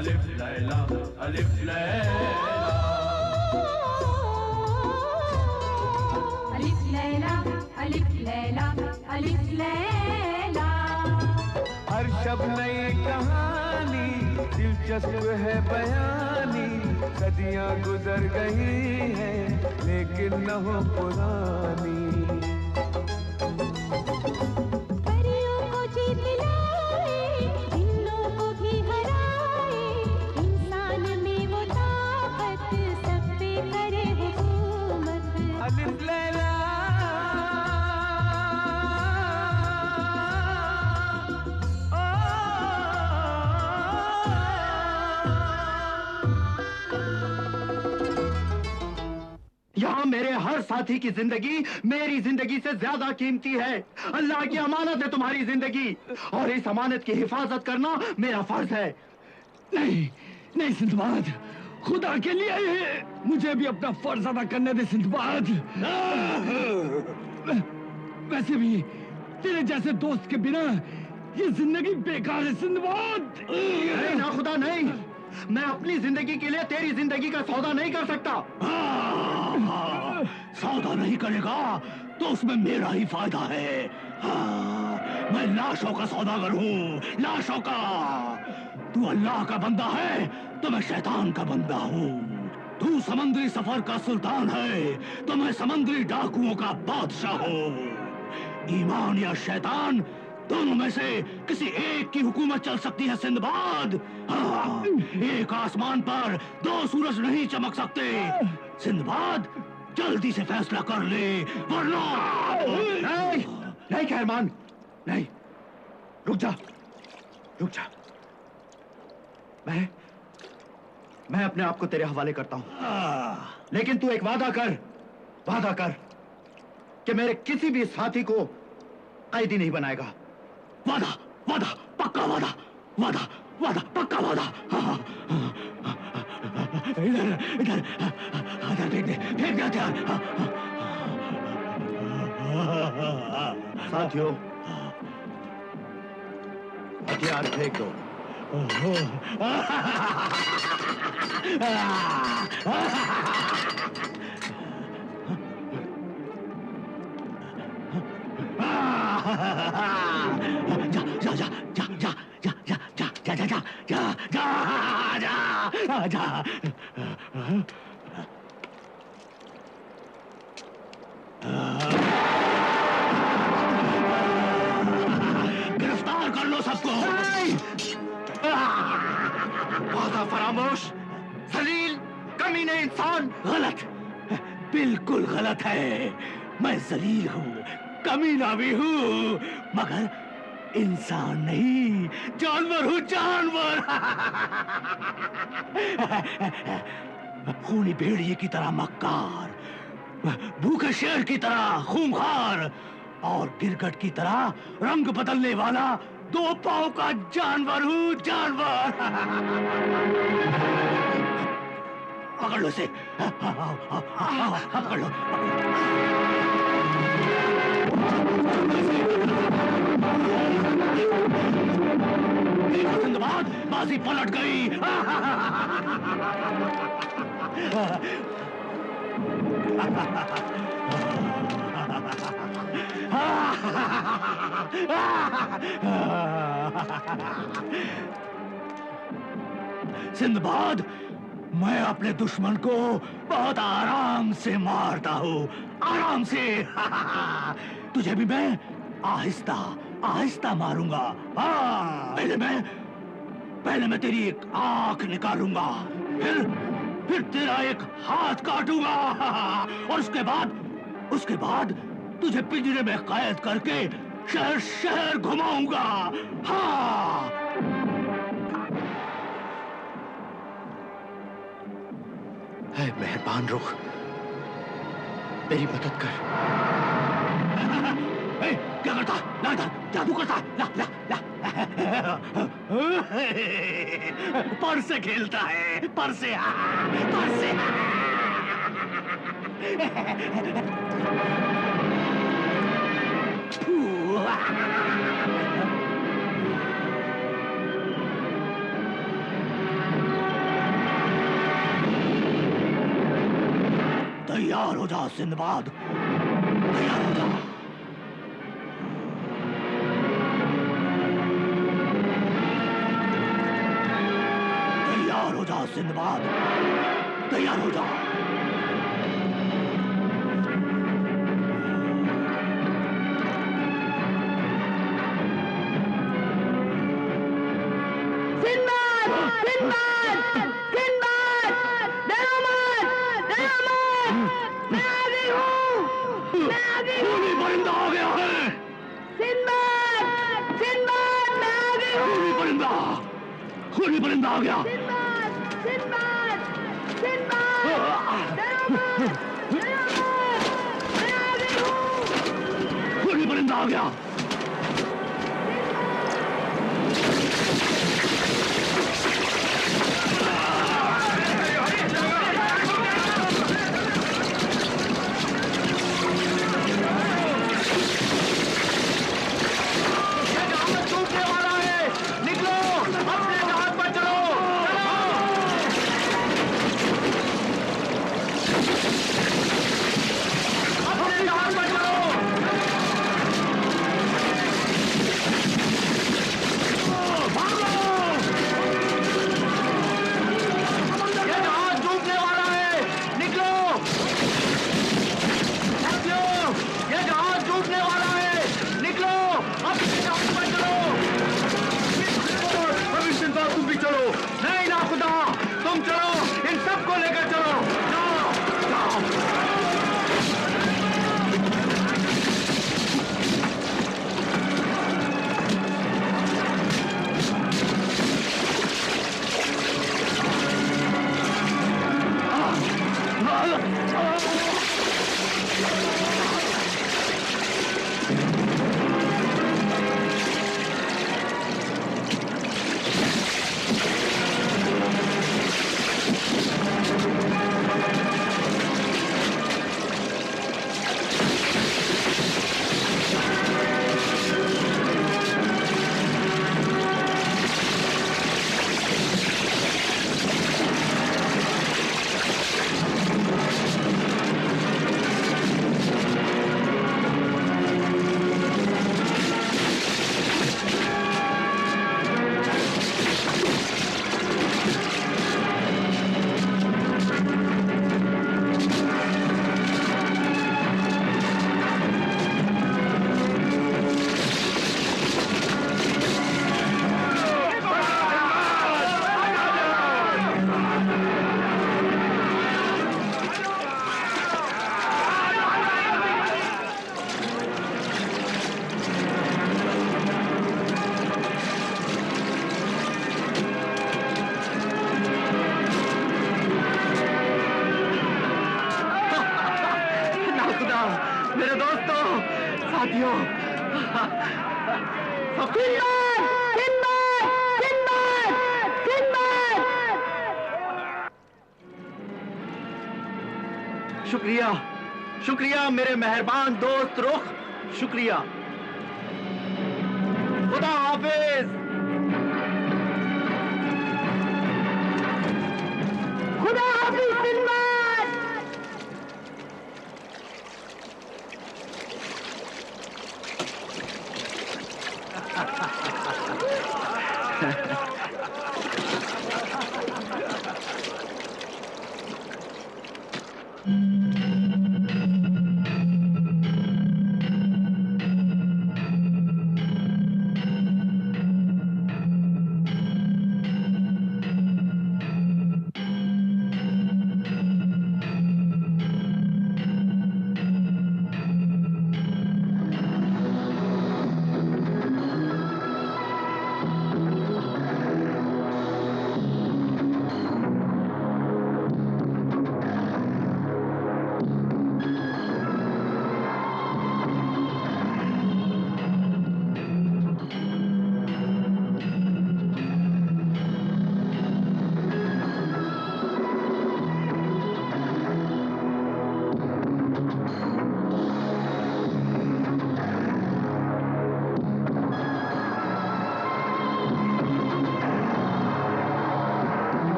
अलिफ लैला अलिफ लैला अलिफ लैला अलिफ लैला अलिफ लैला। हर शब नई कहानी दिलचस्प है बयानी, सदियां गुजर गई हैं लेकिन न हो पुरानी। परियों को जीत लाए, जिन्नों को भी हराए, इंसान में वो ताकत सब पे करे हुकूमत। अलिफ लैला यहाँ मेरे हर साथी की जिंदगी मेरी जिंदगी से ज्यादा कीमती है। अल्लाह की अमानत है तुम्हारी जिंदगी, और इस अमानत की हिफाजत करना मेरा फर्ज है। नहीं नहीं सिंदबाद, खुदा के लिए मुझे भी अपना फर्ज अदा करने दे सिंदबाद। वैसे भी तेरे जैसे दोस्त के बिना ये जिंदगी बेकार है सिंदबाद। नहीं ना खुदा नहीं, मैं अपनी जिंदगी के लिए तेरी जिंदगी का सौदा नहीं कर सकता। सौदा नहीं करेगा तो उसमें मेरा ही फायदा है। मैं लाशों का सौदागर हूँ, लाशों का। तू अल्लाह का बंदा है तो मैं शैतान का बंदा हूँ। तू समुद्री सफर का सुल्तान है तो मैं समुद्री डाकुओं का बादशाह हूँ। ईमान या शैतान, दोनों में से किसी एक की हुकूमत चल सकती है सिंदबाद। हाँ, एक आसमान पर दो सूरज नहीं चमक सकते। सिंदबाद, जल्दी से फैसला कर ले वरना। नहीं नहीं खैरमान, नहीं, रुक जा रुक जा। मैं अपने आप को तेरे हवाले करता हूं, लेकिन तू एक वादा कर कि मेरे किसी भी साथी को कैदी नहीं बनाएगा। वादा वादा पक्का वादा, वादा वादा पक्का वादा। इधर इधर फेंक दे हथियार। साथियों, हथियार फेंक दो। जा जा जा जा जा जा जा जा जा जा जा जा जा। गिरफ्तार कर लो सबको। वादा फरामोश, जलील, कमीने इंसान। गलत, बिल्कुल गलत है। मैं जलील हूँ, कमीना भी हूँ, मगर इंसान नहीं, जानवर हूँ, जानवर। खूनी भेड़िए की तरह मक्कार, भूखे शेर की तरह खूंखार, और गिरगट की तरह रंग बदलने वाला दो पांव का जानवर हूँ, जानवर। पकड़ लो इसे, पकड़ लो। सिंदबाद, बाजी पलट गई। सिंदबाद, मैं अपने दुश्मन को बहुत आराम से मारता हूँ, आराम से। तुझे भी मैं आहिस्ता आहिस्ता मारूंगा। हाँ, पहले मैं तेरी एक आंख निकालूंगा, फिर तेरा एक हाथ काटूंगा, और उसके बाद तुझे पिंजरे में कैद करके शहर शहर घुमाऊंगा। हाँ। है मेहरबान रुख, मेरी मदद कर। क्या करता? ला जादू करता? ला ला ला। पर से खेलता है, पर से, पर से। तैयार हो जा सिंदबाद, तैयार हो जा। तैयार हो जा सिंदबाद, तैयार हो जा। खूनी परिंदा आ गया है। खूनी परिंदा आ गया। खूनी परिंदा आ गया। मेरे दोस्तों, साथियों, शुक्रिया, शुक्रिया मेरे मेहरबान दोस्त रुख, शुक्रिया। खुदा हाफिज। खुदा हाफिज सिंदबाद।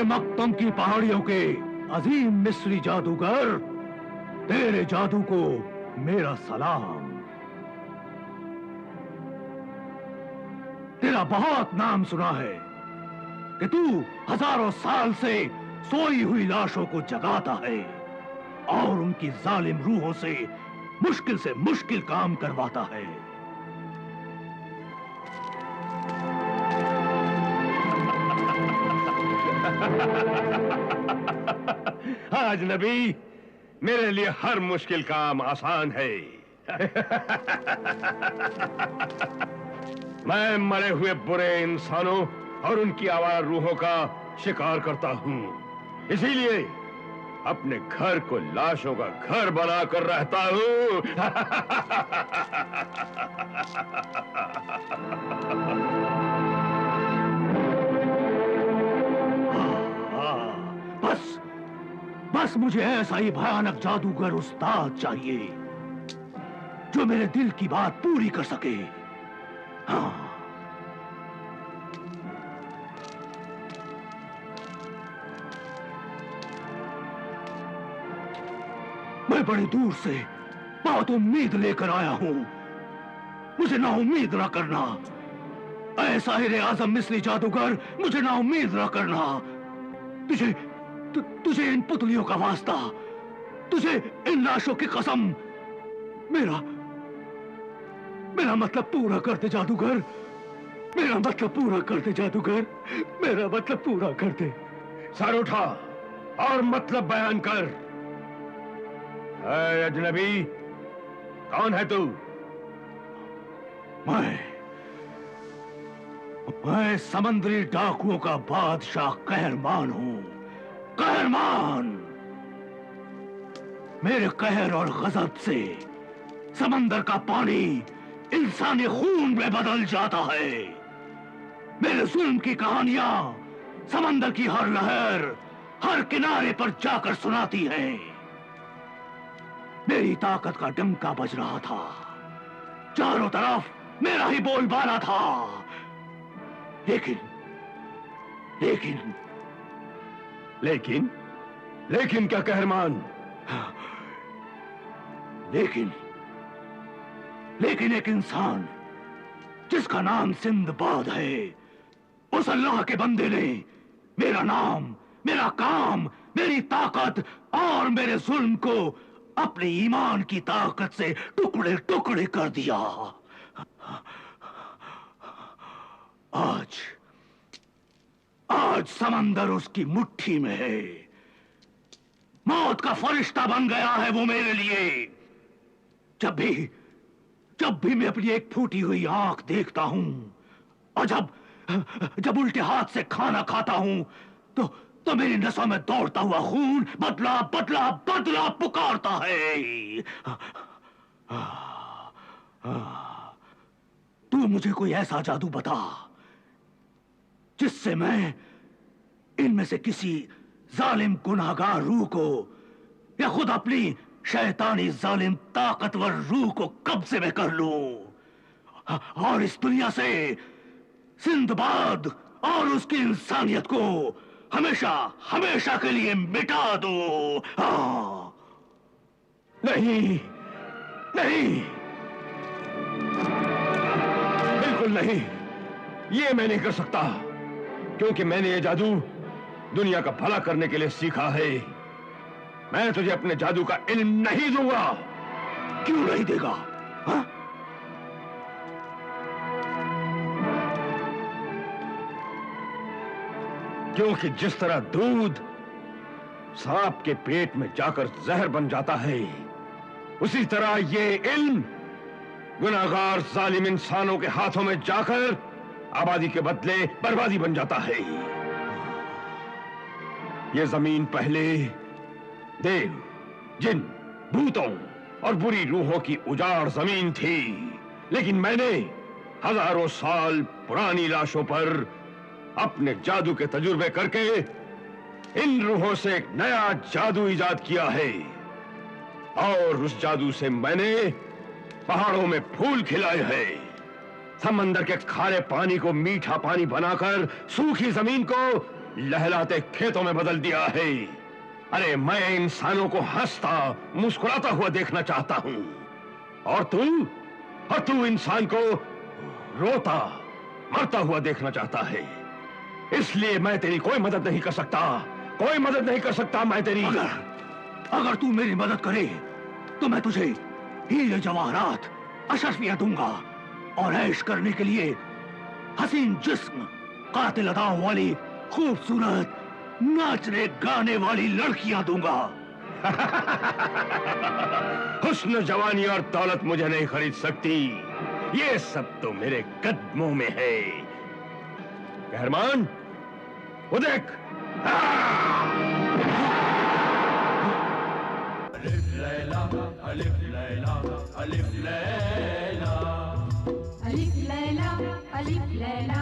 मक्तम की पहाड़ियों के अजीम मिस्री जादूगर, तेरे जादू को मेरा सलाम। तेरा बहुत नाम सुना है कि तू हजारों साल से सोई हुई लाशों को जगाता है और उनकी जालिम रूहों से मुश्किल काम करवाता है। आज नबी, मेरे लिए हर मुश्किल काम आसान है। मैं मरे हुए बुरे इंसानों और उनकी आवारा रूहों का शिकार करता हूँ, इसीलिए अपने घर को लाशों का घर बनाकर रहता हूँ। बस मुझे ऐसा ही भयानक जादूगर उस्ताद चाहिए जो मेरे दिल की बात पूरी कर सके। हाँ, मैं बड़ी दूर से बहुत उम्मीद लेकर आया हूं, मुझे ना उम्मीद ना करना। ऐसा ही आजम मिस्री जादूगर, मुझे ना उम्मीद ना करना। तुझे इन पुतलियों का वास्ता, तुझे इन लाशों की कसम, मेरा मतलब पूरा कर दे जादूगर, मेरा मतलब पूरा कर दे जादूगर, मेरा मतलब पूरा कर दे। सर उठा और मतलब बयान कर। ऐ अजनबी, कौन है तू? मैं समंदरी डाकुओं का बादशाह कहरमान हूं। कहरमान! मेरे कहर और गजब से समंदर का पानी इंसानी खून में बदल जाता है। मेरे जुल्म की कहानियां समंदर की हर लहर, हर किनारे पर जाकर सुनाती है। मेरी ताकत का डंका बज रहा था, चारों तरफ मेरा ही बोलबाला था। लेकिन क्या कहरमान? लेकिन एक इंसान जिसका नाम सिंदबाद है, उस अल्लाह के बंदे ने मेरा नाम, मेरा काम, मेरी ताकत और मेरे जुल्म को अपने ईमान की ताकत से टुकड़े टुकड़े कर दिया। आज समंदर उसकी मुट्ठी में है। मौत का फरिश्ता बन गया है वो मेरे लिए। जब भी मैं अपनी एक फूटी हुई आंख देखता हूं और जब उल्टे हाथ से खाना खाता हूं तो मेरी नसों में दौड़ता हुआ खून बदला बदला बदला पुकारता है। तू मुझे कोई ऐसा जादू बता जिससे मैं इनमें से किसी जालिम गुनाहगार रूह को या खुद अपनी शैतानी जालिम ताकतवर रूह को कब्जे में कर लूं और इस दुनिया से सिंदबाद और उसकी इंसानियत को हमेशा हमेशा के लिए मिटा दूं। नहीं, बिल्कुल नहीं, ये मैं नहीं कर सकता, क्योंकि मैंने ये जादू दुनिया का भला करने के लिए सीखा है। मैं तुझे अपने जादू का इल्म नहीं दूंगा। क्यों नहीं देगा? हा? क्योंकि जिस तरह दूध सांप के पेट में जाकर जहर बन जाता है, उसी तरह ये इल्म गुनाहगार जालिम इंसानों के हाथों में जाकर आबादी के बदले बर्बादी बन जाता है। ये जमीन पहले देव, जिन, भूतों और बुरी रूहों की उजाड़ जमीन थी, लेकिन मैंने हजारों साल पुरानी लाशों पर अपने जादू के तजुर्बे करके इन रूहों से एक नया जादू इजाद किया है और उस जादू से मैंने पहाड़ों में फूल खिलाए हैं, समंदर के खारे पानी को मीठा पानी बनाकर सूखी जमीन को लहलाते खेतों में बदल दिया है। अरे मैं इंसानों को हंसता मुस्कुराता हुआ देखना चाहता हूं, और तू इंसान को रोता मरता हुआ देखना चाहता है। इसलिए मैं तेरी कोई मदद नहीं कर सकता, कोई मदद नहीं कर सकता मैं तेरी। अगर तू मेरी मदद करे तो मैं तुझे हीरे जवाहरात अशरफियां दूंगा, और ऐश करने के लिए हसीन जिस्म, कातिल अदाओं वाली खूबसूरत नाचने गाने वाली लड़कियां दूंगा। हुस्न, जवानी और दौलत मुझे नहीं खरीद सकती, ये सब तो मेरे कदमों में है। कहरमान, वो देख। अलिफ लैला अलिफ लैला अलिफ लैला अलिफ लैला अलिफ लैला